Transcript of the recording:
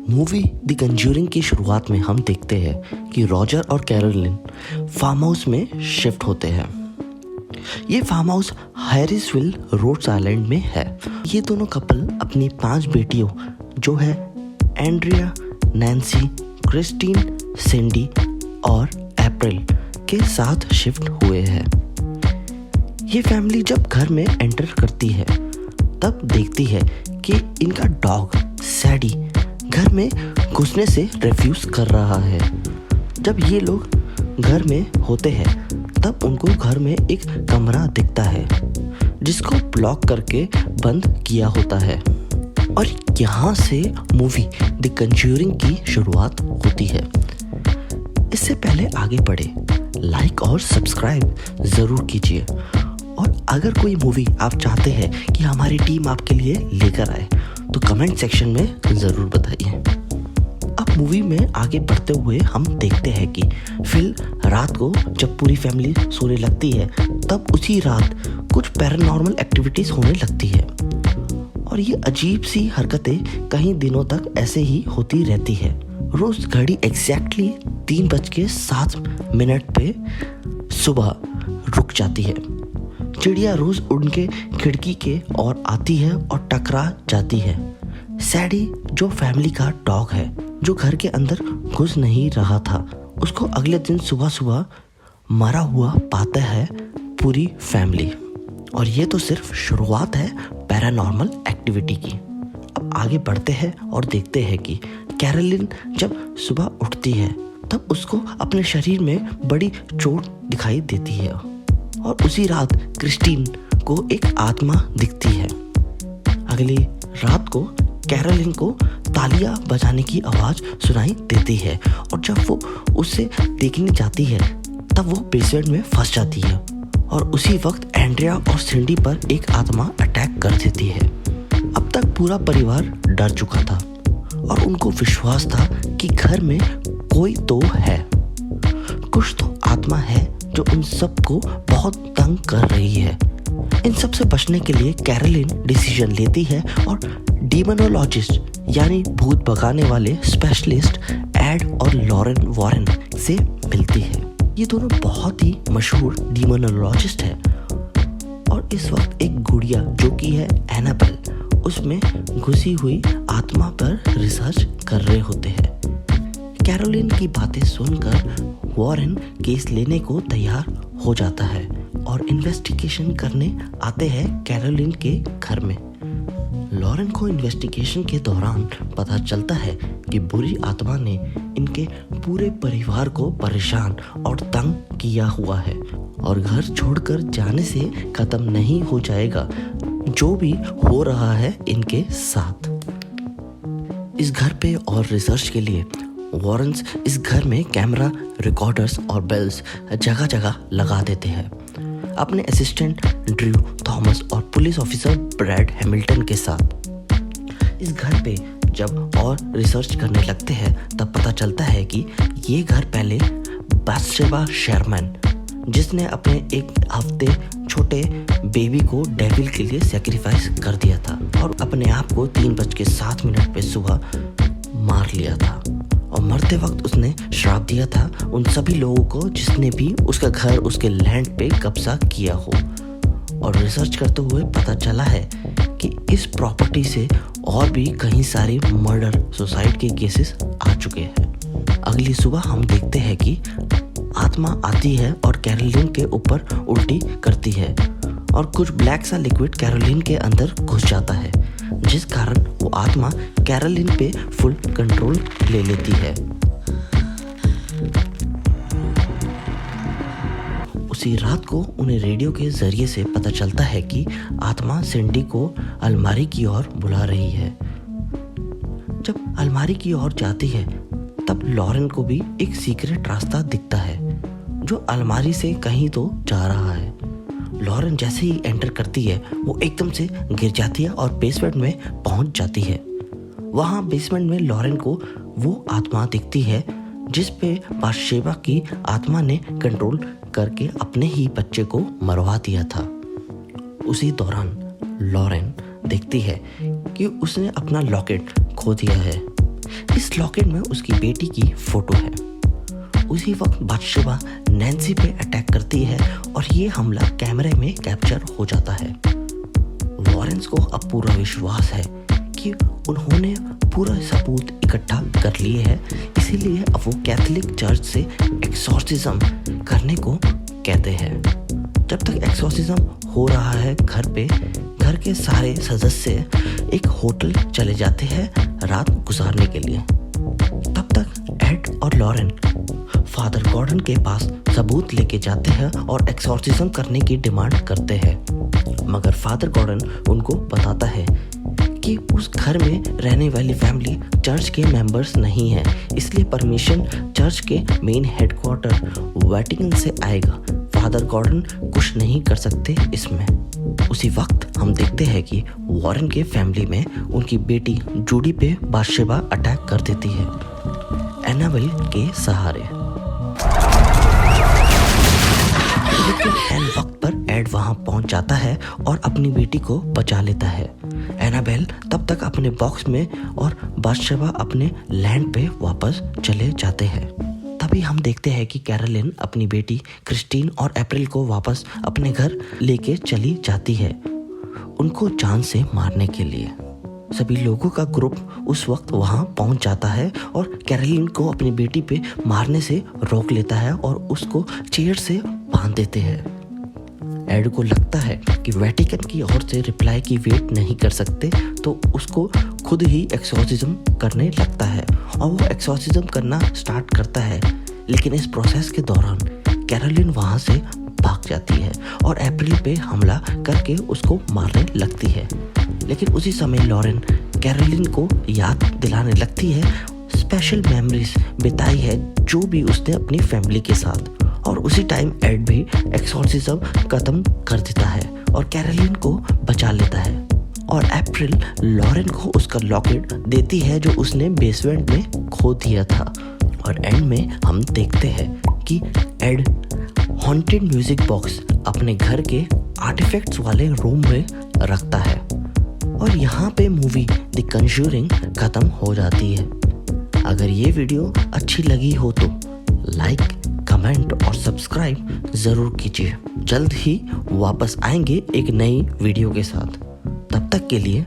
Movie the conjuring की शुरुआत में हम देखते हैं कि रॉजर और कैरोलिन फार्म हाउस में शिफ्ट होते हैं। ये फार्म हाउस हैरिसविल, रोड्स आइलैंड में है। ये दोनों कपल अपनी 5 बेटियों जो है एंड्रिया, नैन्सी, क्रिस्टीन, सिंडी और अप्रैल के साथ शिफ्ट हुए हैं। ये फैमिली जब घर में एंटर करती है तब देखती है कि इनका डॉग सैडी घर में घुसने से रिफ्यूज कर रहा है। जब ये लोग घर में होते हैं तब उनको घर में एक कमरा दिखता है जिसको ब्लॉक करके बंद किया होता है और यहाँ से मूवी द कंज्यूरिंग की शुरुआत होती है। इससे पहले आगे बढ़े लाइक और सब्सक्राइब ज़रूर कीजिए और अगर कोई मूवी आप चाहते हैं कि हमारी टीम आपके लिए लेकर आए तो कमेंट सेक्शन में ज़रूर बताइए। अब मूवी में आगे बढ़ते हुए हम देखते हैं कि फिर रात को जब पूरी फैमिली सोने लगती है तब उसी रात कुछ पैरानॉर्मल एक्टिविटीज़ होने लगती है और ये अजीब सी हरकतें कई दिनों तक ऐसे ही होती रहती है। रोज़ घड़ी एग्जैक्टली 3:07 पे सुबह रुक जाती है। चिड़िया रोज उनके खिड़की के ओर आती है और टकरा जाती है। सैडी जो फैमिली का डॉग है जो घर के अंदर घुस नहीं रहा था, उसको अगले दिन सुबह सुबह मरा हुआ पाता है पूरी फैमिली। और ये तो सिर्फ शुरुआत है पैरानॉर्मल एक्टिविटी की। अब आगे बढ़ते हैं और देखते हैं कि कैरोलिन जब सुबह उठती है तब उसको अपने शरीर में बड़ी चोट दिखाई देती है और उसी रात क्रिस्टीन को एक आत्मा दिखती है। अगली रात को कैरोलिन को तालियां बजाने की आवाज़ सुनाई देती है और जब वो उसे देखने जाती है तब वो बेसमेंट में फंस जाती है और उसी वक्त एंड्रिया और सिंडी पर एक आत्मा अटैक कर देती है। अब तक पूरा परिवार डर चुका था और उनको विश्वास था कि घर में कोई तो है, कुछ तो आत्मा है जो उन सबको बहुत तंग कर रही है। इन सब से बचने के लिए कैरोलिन डिसीजन लेती है और डीमोनोलॉजिस्ट यानी भूत भगाने वाले स्पेशलिस्ट एड और लॉरेन वॉरेन से मिलती है। ये दोनों बहुत ही मशहूर डीमोनोलॉजिस्ट हैं और इस वक्त एक गुड़िया जो कि है एनाबेल उसमें घुसी हुई आत्मा पर रिसर्च कर रहे होते हैं। कैरोलिन की बातें सुनकर वॉरेन केस लेने को तैयार हो जाता है और इन्वेस्टिगेशन करने आते हैं कैरोलिन के घर में। लॉरेन को इन्वेस्टिगेशन के दौरान पता चलता है कि बुरी आत्मा ने इनके पूरे परिवार को परेशान और तंग किया हुआ है और घर छोड़कर जाने से खत्म नहीं हो जाएगा जो भी हो रहा है इनके साथ। इस घर पे और रिसर्च के लिए वॉरेन्स इस घर में कैमरा, रिकॉर्डर्स और बेल्स जगह जगह लगा देते हैं अपने असिस्टेंट ड्रू थॉमस और पुलिस ऑफिसर ब्रैड हैमिल्टन के साथ। इस घर पे जब और रिसर्च करने लगते हैं तब पता चलता है कि ये घर पहले बाथशेबा शेरमैन जिसने अपने एक हफ्ते छोटे बेबी को डेविल के लिए सैक्रिफाइस कर दिया था और अपने आप को 3:07 पे सुबह मार लिया था और मरते वक्त उसने श्राप दिया था उन सभी लोगों को जिसने भी उसका घर, उसके लैंड पे कब्जा किया हो। और रिसर्च करते हुए पता चला है कि इस प्रॉपर्टी से और भी कई सारे मर्डर, सुसाइड के केसेस आ चुके हैं। अगली सुबह हम देखते हैं कि आत्मा आती है और कैरोलिन के ऊपर उल्टी करती है और कुछ ब्लैक सा लिक्विड कैरोलिन के अंदर घुस जाता है जिस कारण वो आत्मा कैरोलिन पे फुल कंट्रोल ले लेती है। उसी रात को उन्हें रेडियो के जरिए से पता चलता है कि आत्मा सिंडी को अलमारी की ओर बुला रही है। जब अलमारी की ओर जाती है तब लॉरेन को भी एक सीक्रेट रास्ता दिखता है जो अलमारी से कहीं तो जा रहा है। लॉरेन जैसे ही एंटर करती है वो एकदम से गिर जाती है और बेसमेंट में पहुंच जाती है। वहां बेसमेंट में लॉरेन को वो आत्मा दिखती है जिस पे बाथशेबा की आत्मा ने कंट्रोल करके अपने ही बच्चे को मरवा दिया था। उसी दौरान लॉरेन देखती है कि उसने अपना लॉकेट खो दिया है। इस लॉकेट में उसकी बेटी की फोटो है। उसी वक्त बाथशेबा नैन्सी पे अटैक करती है और ये हमला कैमरे में कैप्चर हो जाता है। लॉरेंस को अब पूरा विश्वास है कि उन्होंने पूरा सबूत इकट्ठा कर लिए हैं, इसीलिए अब वो कैथोलिक चर्च से एक्सॉर्सिज्म करने को कहते हैं। जब तक एक्सॉर्सिज्म हो रहा है घर के सारे सदस्य एक होटल चले जाते हैं रात गुजारने के लिए। तब तक एड और लॉरेन फादर गॉर्डन के पास सबूत लेके जाते हैं और एक्सॉर्सिज्म करने की डिमांड करते हैं, मगर फादर गॉर्डन उनको बताता है कि उस घर में रहने वाली फैमिली चर्च के मेंबर्स नहीं है, इसलिए परमिशन चर्च के मेन हेडक्वार्टर वेटिकन से आएगा। फादर गॉर्डन कुछ नहीं कर सकते इसमें। उसी वक्त हम देखते हैं कि वॉरेन के फैमिली में उनकी बेटी जूडी पे बाथशेबा अटैक कर देती है एनाबेल के सहारे। लेकिन एन वक्त पर एड वहां पहुंच जाता है और अपनी बेटी को बचा लेता है। एनाबेल तब तक अपने बॉक्स में और बाथशेबा अपने लैंड पे वापस चले जाते हैं। तभी हम देखते हैं कि कैरोलिन अपनी बेटी क्रिस्टीन और अप्रैल को वापस अपने घर लेके चली जाती है, उनको जान से मारने के लिए। सभी लोगों का ग्रुप उस वक्त वहां पहुंच जाता है और कैरोलिन को अपनी बेटी पे मारने से रोक लेता है और उसको चेयर से बांध देते हैं। एड को लगता है कि वेटिकन की ओर से रिप्लाई की वेट नहीं कर सकते, तो उसको खुद ही एक्सॉर्सिज्म करने लगता है और वो एक्सॉर्सिज्म करना स्टार्ट करता है। लेकिन इस प्रोसेस के दौरान कैरोलिन वहां से भाग जाती है और अप्रैल पे हमला करके उसको मारने लगती है। लेकिन उसी समय लॉरेन कैरोलिन को याद दिलाने लगती है स्पेशल मेमोरीज बिताई है जो भी उसने अपनी फैमिली के साथ, और उसी टाइम एड भी एक्सॉर्सिज्म खत्म कर देता है और कैरोलिन को बचा लेता है। और अप्रैल लॉरेन को उसका लॉकेट देती है जो उसने बेसमेंट में खो दिया था। और एंड में हम देखते हैं कि एड हॉन्टेड म्यूजिक बॉक्स अपने घर के आर्टिफैक्ट्स वाले रूम में रखता है और यहाँ पे मूवी द कंज्यूरिंग खत्म हो जाती है। अगर ये वीडियो अच्छी लगी हो तो लाइक, कमेंट और सब्सक्राइब ज़रूर कीजिए। जल्द ही वापस आएंगे एक नई वीडियो के साथ। तब तक के लिए